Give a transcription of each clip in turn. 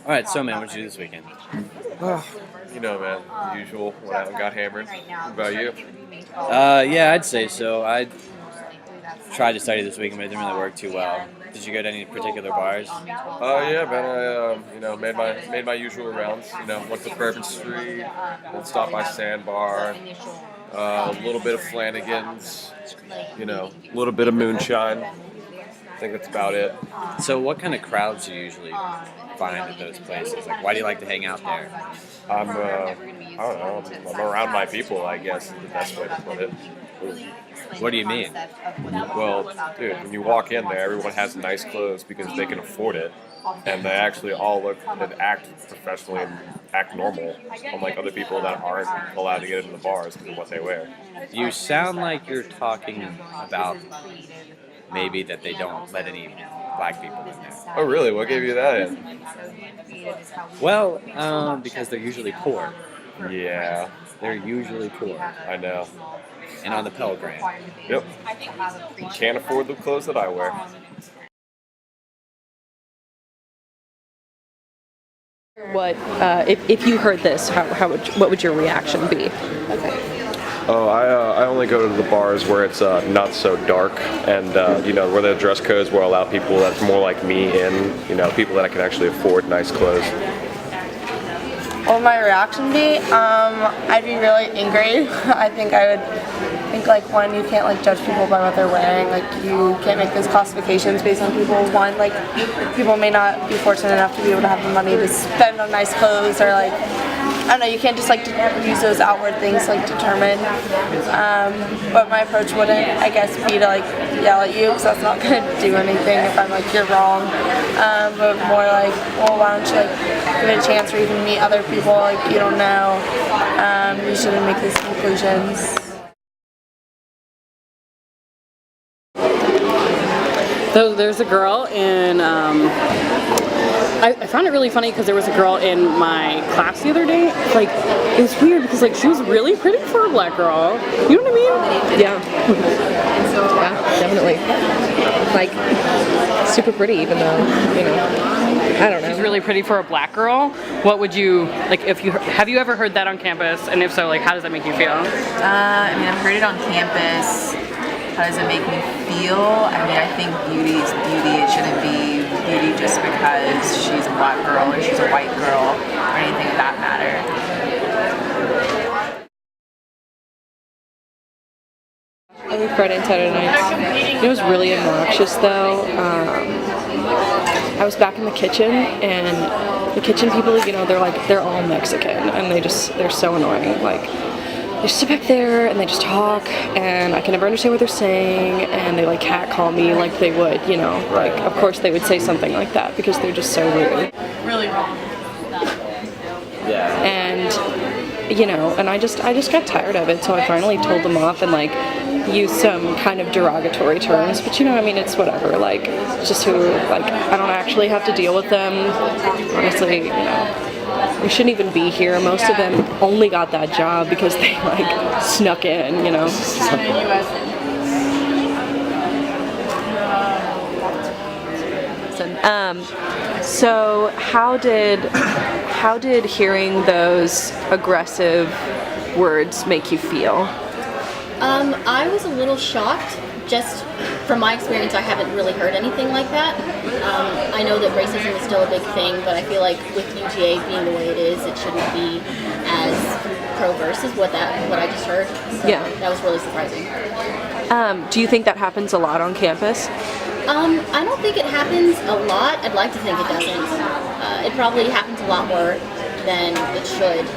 All right, so man, what'd you do this weekend? You know, man, the usual. Went out and got hammered. What about you? Yeah, I'd say so. I tried to study this weekend, but it didn't really work too well. Did you go to any particular bars? Yeah, man. I made my usual rounds. Went to Bourbon Street, then stopped by Sandbar, a little bit of Flanagan's. A little bit of moonshine. I think that's about it. So, what kind of crowds do you usually find at those places? Like, why do you like to hang out there? I don't know. I'm around my people, I guess, is the best way to put it. What do you mean? Well, dude, when you walk in there, everyone has nice clothes because they can afford it, and they actually all look and act professionally and act normal, unlike other people that aren't allowed to get into the bars because of what they wear. You sound like you're talking about maybe that they don't let any black people in there. Oh, really? What gave you that in? Well, because they're usually poor. Yeah, They're usually poor. I know. And on the Pell Grant. Yep. Can't afford the clothes that I wear. If you heard this, what would your reaction be? Oh, I only go to the bars where it's not so dark and, where the dress codes will allow people that's more like me in, people that can actually afford nice clothes. What would my reaction be? I'd be really angry. I think I would think like one, you can't like judge people by what they're wearing. Like you can't make those classifications based on people. One, like people may not be fortunate enough to be able to have the money to spend on nice clothes or like I don't know. You can't just like use those outward things to like determine. But my approach wouldn't, I guess, be to like yell at you because that's not gonna do anything if I'm like you're wrong. But more like, well, why don't you like give it a chance or even meet other people like you don't know. You shouldn't make these conclusions. There's a girl in. I found it really funny because there was a girl in my class the other day. Like, it was weird because like she was really pretty for a black girl. You know what I mean? Yeah. Yeah, definitely. Like, super pretty, even though, I don't know. She's really pretty for a black girl. What would you like if you have you ever heard that on campus? And if so, like, how does that make you feel? I've heard it on campus. How does it make me feel? I think beauty is beauty. It shouldn't be beauty just because she's a black girl or she's a white girl or anything of that matter. I think Friday and Saturday nights. It was really obnoxious though. I was back in the kitchen and the kitchen people, they're all Mexican and they're so annoying. Like, they just sit back there and they just talk and I can never understand what they're saying and they like catcall me like they would, Like, of course they would say something like that because they're just so rude. Really wrong. Yeah. And, and I just got tired of it, so I finally told them off and like used some kind of derogatory terms, but it's whatever, like, it's just who, like, I don't actually have to deal with them, honestly, we shouldn't even be here. Most of them only got that job because they like snuck in, So how did hearing those aggressive words make you feel? I was a little shocked. Just from my experience, I haven't really heard anything like that. I know that racism is still a big thing, but I feel like with UGA being the way it is, it shouldn't be as pro-versus what I just heard. So Yeah. That was really surprising. Do you think that happens a lot on campus? I don't think it happens a lot. I'd like to think it doesn't. It probably happens a lot more than it should,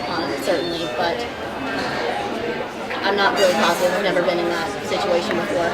certainly, but I'm not really positive. I've never been in that situation before.